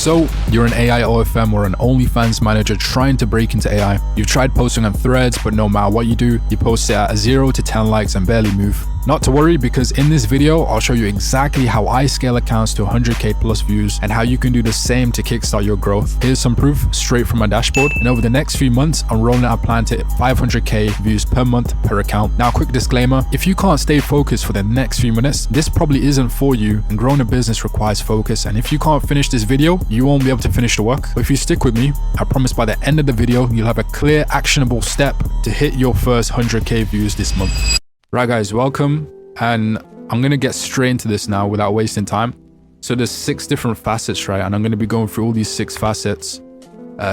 So, you're an AI OFM or an OnlyFans manager trying to break into AI. You've tried posting on threads, but no matter what you do, you post it at 0 to 10 likes and barely move. Not to worry, because in this video, I'll show you exactly how I scale accounts to 100k plus views and how you can do the same to kickstart your growth. Here's some proof straight from my dashboard. And over the next few months, I'm rolling out a plan to hit 500k views per month per account. Now, quick disclaimer, if you can't stay focused for the next few minutes, this probably isn't for you, and growing a business requires focus. And if you can't finish this video, you won't be able to finish the work. But if you stick with me, I promise by the end of the video, you'll have a clear, actionable step to hit your first 100k views this month. Right guys, welcome. And I'm going to get straight into this now without wasting time. So there's 6 different facets, right? And I'm going to be going through all these 6 facets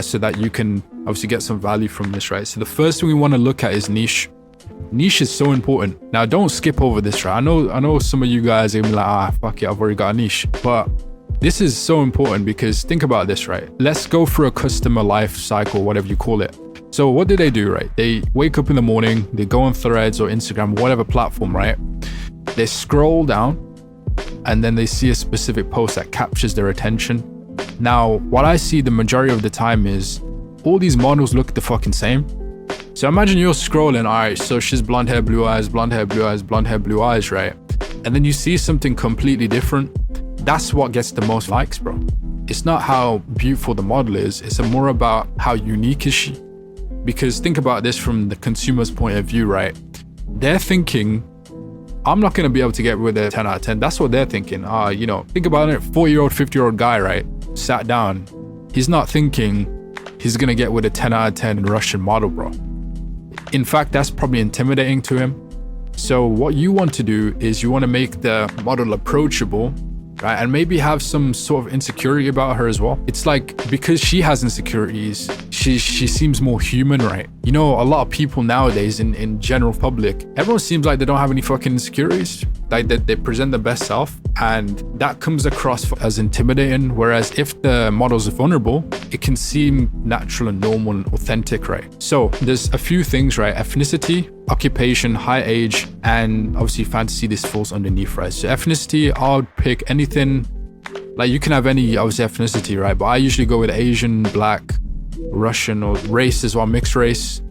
so that you can obviously get some value from this, right? So the first thing we want to look at is niche. Niche is so important. Now, don't skip over this, right? I know some of you guys are going to be like, fuck it, I've already got a niche. But this is so important because think about this, right? Let's go through a customer life cycle, whatever you call it. So what do they do, right? They wake up in the morning, they go on Threads or Instagram, whatever platform, right? They scroll down and then they see a specific post that captures their attention. Now, what I see the majority of the time is all these models look the fucking same. So imagine you're scrolling, all right, so she's blonde hair, blue eyes, blonde hair, blue eyes, blonde hair, blue eyes, right? And then you see something completely different. That's what gets the most likes, bro. It's not how beautiful the model is. It's more about how unique is she. Because think about this from the consumer's point of view, right? They're thinking, I'm not going to be able to get with a 10 out of 10. That's what they're thinking. Think about it. 40-year-old, 50-year-old guy, right? Sat down. He's not thinking he's going to get with a 10 out of 10 Russian model, bro. In fact, that's probably intimidating to him. So what you want to do is you want to make the model approachable, right? And maybe have some sort of insecurity about her as well. It's like, because she has insecurities, she seems more human, right? You know, a lot of people nowadays in general public, everyone seems like they don't have any fucking insecurities. Like they present the best self, and that comes across as intimidating. Whereas if the model's vulnerable, it can seem natural and normal and authentic, right? So there's a few things, right? Ethnicity, occupation, high age, and obviously fantasy. This falls underneath, right? So ethnicity, I'll pick anything. Like you can have any obviously ethnicity, right? But I usually go with Asian, Black, Russian, or race as well, mixed race.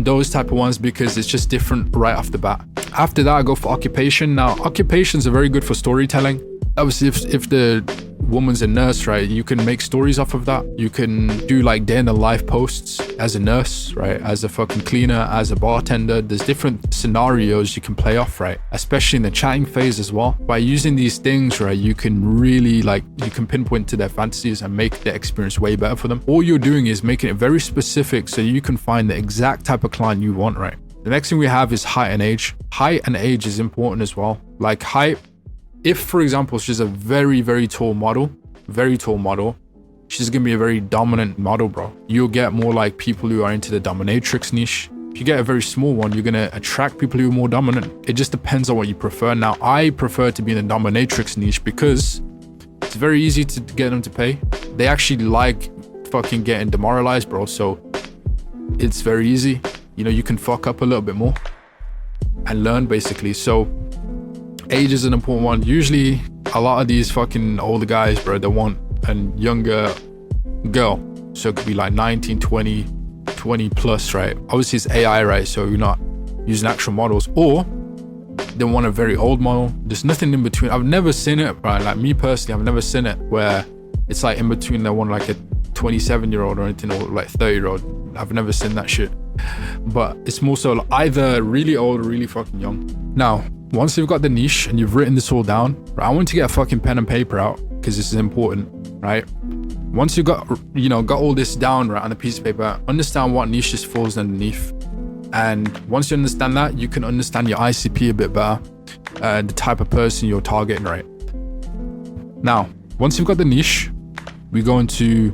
Those type of ones, because it's just different right off the bat. After that, I go for occupation. Now, occupations are very good for storytelling. Obviously, if the woman's a nurse, right, you can make stories off of that. You can do like day in the life posts as a nurse, right, as a fucking cleaner, as a bartender. There's different scenarios you can play off, right, especially in the chatting phase as well. By using these things, right, you can really you can pinpoint to their fantasies and make the experience way better for them. All you're doing is making it very specific so you can find the exact type of client you want, right? The next thing we have is height and age. Height and age is important as well. Like height, if, for example, she's a very, very tall model, she's going to be a very dominant model, bro. You'll get more like people who are into the dominatrix niche. If you get a very small one, you're going to attract people who are more dominant. It just depends on what you prefer. Now, I prefer to be in the dominatrix niche because it's very easy to get them to pay. They actually like fucking getting demoralized, bro. So it's very easy. You know, you can fuck up a little bit more and learn, basically. So age is an important one. Usually a lot of these fucking older guys, bro, they want a younger girl. So it could be like 19, 20 plus, right? Obviously it's AI, right? So you're not using actual models, or they want a very old model. There's nothing in between. I've never seen it, right? Like me personally, I've never seen it where it's like in between. They want like a 27-year-old or anything, or like 30-year-old. I've never seen that shit. But it's more so either really old or really fucking young. Now, once you've got the niche and you've written this all down, right, I want to get a fucking pen and paper out because this is important, right? Once you got all this down, right, on a piece of paper, understand what niche this falls underneath. And once you understand that, you can understand your ICP a bit better, the type of person you're targeting, right? Now, once you've got the niche, we go into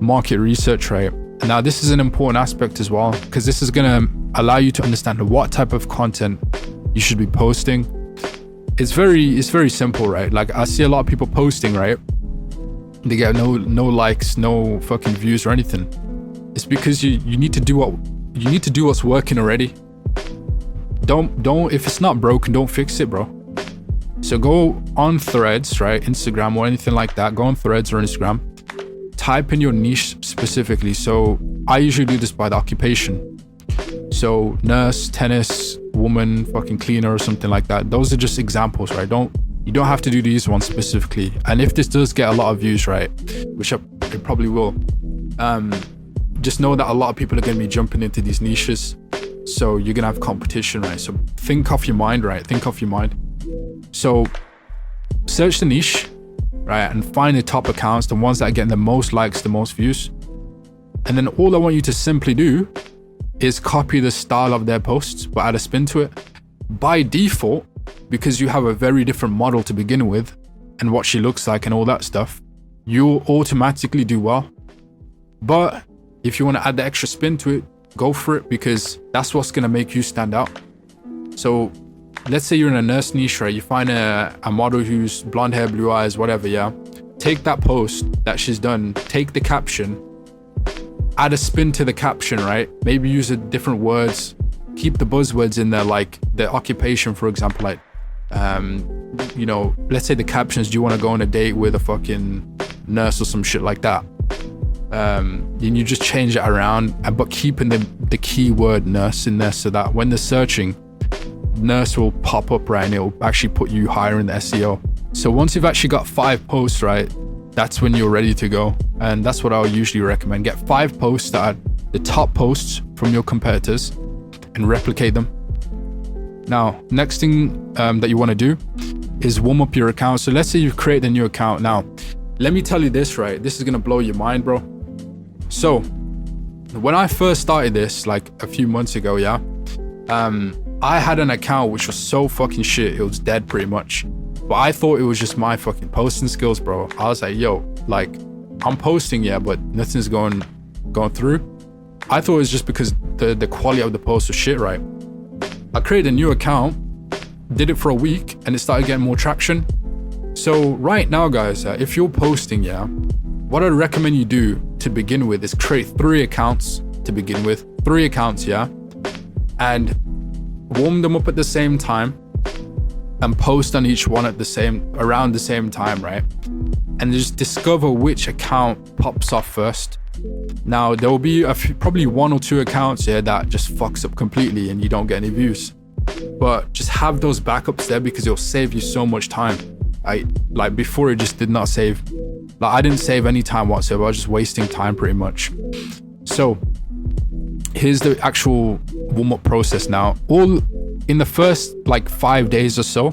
market research, right? Now, this is an important aspect as well, because this is going to allow you to understand what type of content you should be posting. It's very simple, right? Like I see a lot of people posting, right? They get no likes, no fucking views or anything. It's because you need to do what's working already. Don't if it's not broken, don't fix it, bro. So go on Threads, right? Instagram or anything like that. Go on Threads or Instagram. Type in your niche specifically. So I usually do this by the occupation. So nurse, tennis, woman, fucking cleaner or something like that. Those are just examples, right? You don't have to do these ones specifically. And if this does get a lot of views, right, which it probably will, just know that a lot of people are going to be jumping into these niches. So you're going to have competition, right? So think off your mind, right? Think off your mind. So search the niche, right? And find the top accounts, the ones that are getting the most likes, the most views. And then all I want you to simply do is copy the style of their posts, but add a spin to it. By default, because you have a very different model to begin with and what she looks like and all that stuff, you'll automatically do well. But if you want to add the extra spin to it, go for it, because that's what's going to make you stand out. So let's say you're in a nurse niche, right? You find a model who's blonde hair, blue eyes, whatever, yeah? Take that post that she's done, take the caption, add a spin to the caption, right? Maybe use different words, keep the buzzwords in there, like the occupation, for example, like, let's say the captions, do you want to go on a date with a fucking nurse or some shit like that? Then you just change it around, but keeping the keyword nurse in there so that when they're searching, nurse will pop up, right? And it'll actually put you higher in the SEO. So once you've actually got 5 posts, right, that's when you're ready to go. And that's what I would usually recommend. Get 5 posts that are the top posts from your competitors and replicate them. Now, next thing that you want to do is warm up your account. So let's say you've created a new account. Now, let me tell you this, right? This is going to blow your mind, bro. So when I first started this, like a few months ago, yeah, I had an account which was so fucking shit. It was dead pretty much. But I thought it was just my fucking posting skills, bro. I was like, yo, like I'm posting, yeah, but nothing's going through. I thought it was just because the quality of the post was shit, right? I created a new account, did it for a week, and it started getting more traction. So right now, guys, if you're posting, yeah, what I'd recommend you do to begin with is create 3 accounts to begin with. 3 accounts, yeah? And warm them up at the same time and post on each one around the same time, right? And just discover which account pops off first. Now, there will be probably 1 or 2 accounts here that just fucks up completely and you don't get any views. But just have those backups there because it'll save you so much time. Like before, it just did not save. Like I didn't save any time whatsoever. I was just wasting time pretty much. So here's the actual warm-up process now. All in the first like 5 days or so,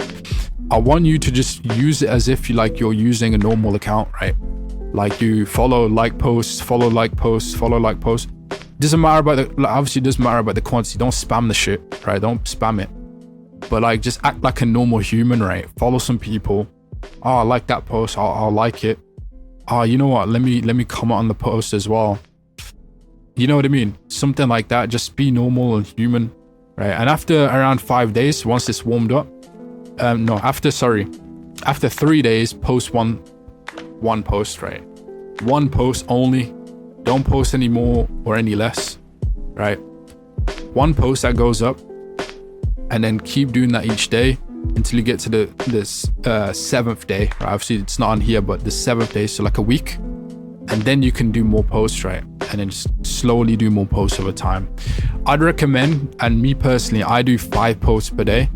I want you to just use it as if you're using a normal account, right? Like you follow, like posts, follow, like posts, follow, like posts. Doesn't matter about obviously it doesn't matter about the quantity. Don't spam the shit, right? Don't spam it. But like just act like a normal human, right? Follow some people. Oh, I like that post. I'll like it. Oh, you know what? Let me comment on the post as well. You know what I mean? Something like that. Just be normal and human, right? And after around 5 days, once it's warmed up, after 3 days, post one post, right? 1 post only. Don't post any more or any less, right? 1 post that goes up, and then keep doing that each day until you get to this 7th day. Right? Obviously, it's not on here, but the 7th day, so like a week, and then you can do more posts, right? And then just slowly do more posts over time. I'd recommend, and me personally, I do 5 posts per day,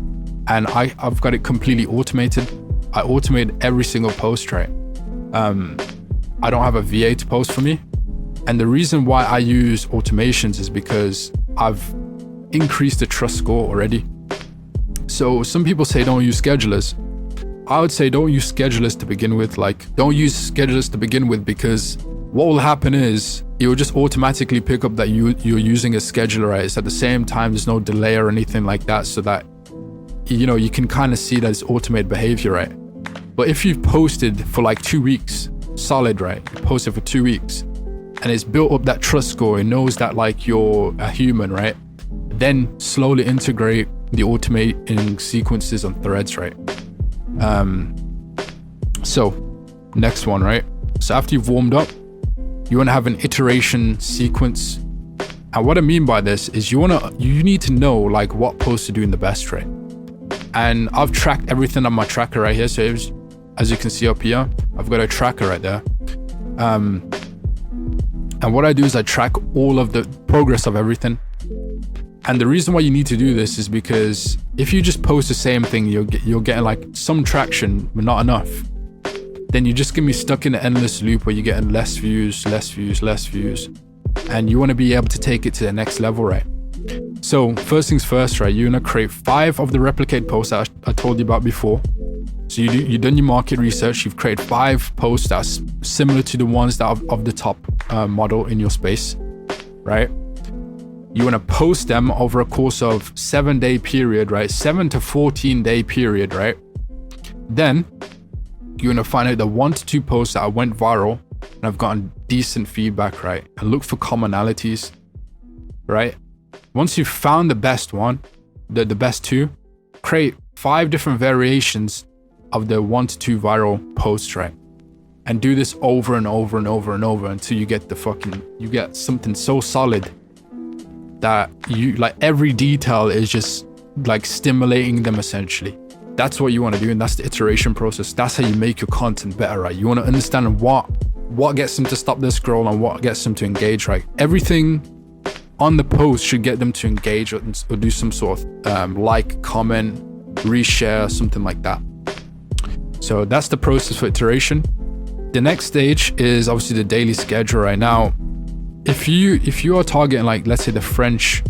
and I've got it completely automated. I automate every single post, right? I don't have a VA to post for me. And the reason why I use automations is because I've increased the trust score already. So some people say don't use schedulers. I would say don't use schedulers to begin with. Like, don't use schedulers to begin with, because what will happen is it will just automatically pick up that you're using a scheduler, right? It's at the same time, there's no delay or anything like that, so that you can kind of see that it's automated behavior, right? But if you've posted for like 2 weeks solid, right? You posted for 2 weeks and it's built up that trust score, it knows that like you're a human, right? Then slowly integrate the automating sequences on threads, right? So next one, right? So after you've warmed up, you want to have an iteration sequence. And what I mean by this is you need to know like what posts are doing the best, right? And I've tracked everything on my tracker right here. So as you can see up here, I've got a tracker right there. And what I do is I track all of the progress of everything. And the reason why you need to do this is because if you just post the same thing, you're getting like some traction, but not enough. Then you're just gonna be stuck in an endless loop where you're getting less views. And you wanna be able to take it to the next level, right? So first things first, right? You're gonna create 5 of the replicate posts that I told you about before. So you've done your market research, you've created 5 posts that's similar to the ones that are of the top model in your space, right? You want to post them over a course of 7-day period, right? 7 to 14-day period, right? Then you want to find out the 1 to 2 posts that went viral and have gotten decent feedback, right? And look for commonalities, right? Once you've found the best one, the best 2, create 5 different variations of the 1 to 2 viral posts, right? And do this over and over and over and over until you get you get something so solid that you like every detail is just like stimulating them essentially. That's what you want to do, and that's the iteration process. That's how you make your content better, right? You want to understand what gets them to stop their scroll and what gets them to engage, right? Everything on the post should get them to engage or do some sort of like, comment, reshare, something like that. So that's the process for iteration. The next stage is obviously the daily schedule right now. If you are targeting like, let's say the French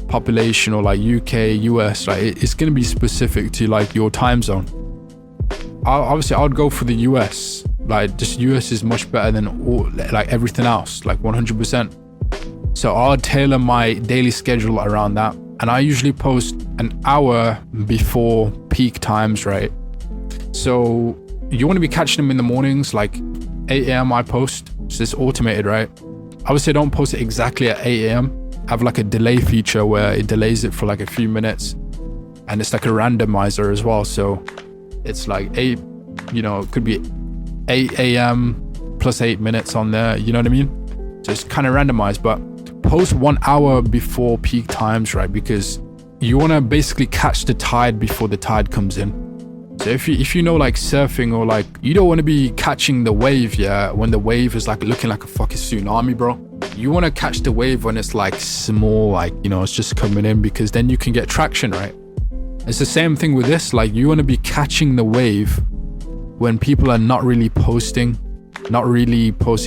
population or like UK, US, like it's going to be specific to like your time zone. Obviously I would go for the US. Like just US is much better than all, like everything else, like 100%. So I'll tailor my daily schedule around that. And I usually post an hour before peak times, right? So you want to be catching them in the mornings, like 8 a.m. I post. So it's automated, right? Obviously I don't post it exactly at 8 a.m. I have like a delay feature where it delays it for like a few minutes. And it's like a randomizer as well. So it's like it could be 8 a.m. plus 8 minutes on there. You know what I mean? So it's kind of randomized, but post 1 hour before peak times, right? Because you want to basically catch the tide before the tide comes in. So if you know like surfing, or like you don't want to be catching the wave, yeah, when the wave is like looking like a fucking tsunami, bro. You want to catch the wave when it's like small, like, it's just coming in, because then you can get traction, right? It's the same thing with this. Like you want to be catching the wave when people are not really posting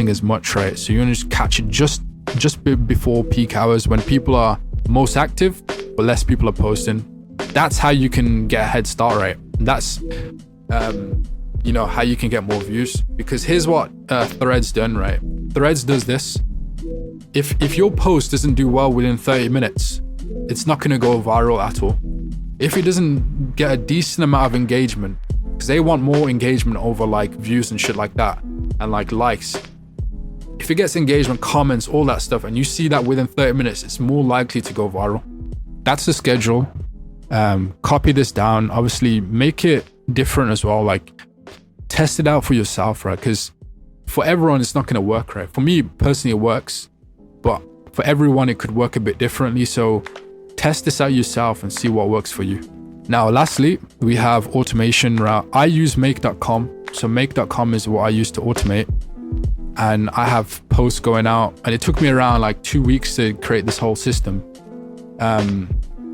as much, right? So you want to just catch it just before peak hours when people are most active, but less people are posting. That's how you can get a head start, right? That's how you can get more views. Because here's what Threads done, right? Threads does this. If your post doesn't do well within 30 minutes, it's not going to go viral at all. If it doesn't get a decent amount of engagement, because they want more engagement over like views and shit like that, and like likes. If it gets engagement, comments, all that stuff, and you see that within 30 minutes, it's more likely to go viral. That's the schedule. Copy this down. Obviously make it different as well. Like test it out for yourself, right? Because for everyone it's not going to work, right? For me personally it works, but for everyone it could work a bit differently. So test this out yourself and see what works for you. Now lastly, we have automation route. I use make.com. So make.com is what I use to automate, and I have posts going out, and it took me around like 2 weeks to create this whole system.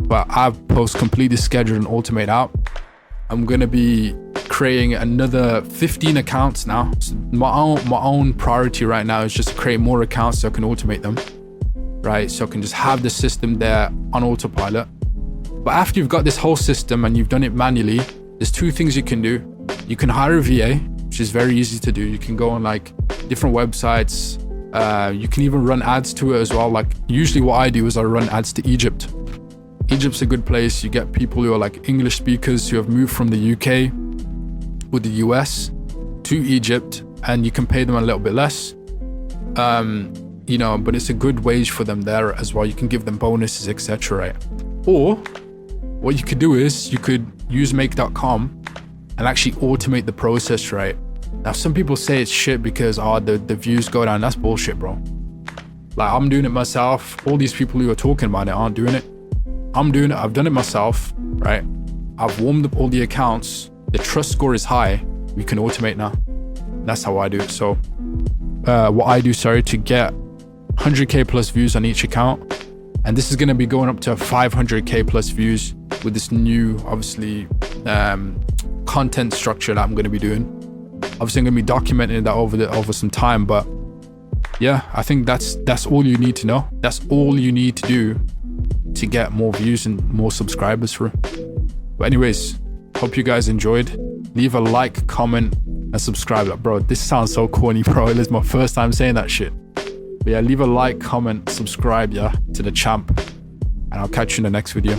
But I've post completely scheduled and automate out. I'm gonna be creating another 15 accounts now. So my own priority right now is just to create more accounts so I can automate them, right? So I can just have the system there on autopilot. But after you've got this whole system and you've done it manually, there's 2 things you can do. You can hire a VA, which is very easy to do. You can go on like different websites. You can even run ads to it as well. Like usually what I do is I run ads to Egypt. Egypt's a good place. You get people who are like English speakers who have moved from the UK or the US to Egypt, and you can pay them a little bit less. But it's a good wage for them there as well. You can give them bonuses, etc. Right? Or what you could do is you could use make.com and actually automate the process, right? Now some people say it's shit because the views go down. That's bullshit, bro. Like I'm doing it myself. All these people who are talking about it aren't doing it. I'm doing it. I've done it myself, right? I've warmed up all the accounts, the trust score is high, we can automate now. That's how I do it. So what I do, to get 100k plus views on each account, and this is going to be going up to 500k plus views with this new, obviously, content structure that I'm going to be doing. Obviously, I'm going to be documenting that over some time, but yeah, I think that's all you need to know. That's all you need to do to get more views and more subscribers through. But anyways, hope you guys enjoyed. Leave a like, comment, and subscribe. Like, bro, this sounds so corny, bro. It is my first time saying that shit. But yeah, leave a like, comment, subscribe, yeah, to the champ. And I'll catch you in the next video.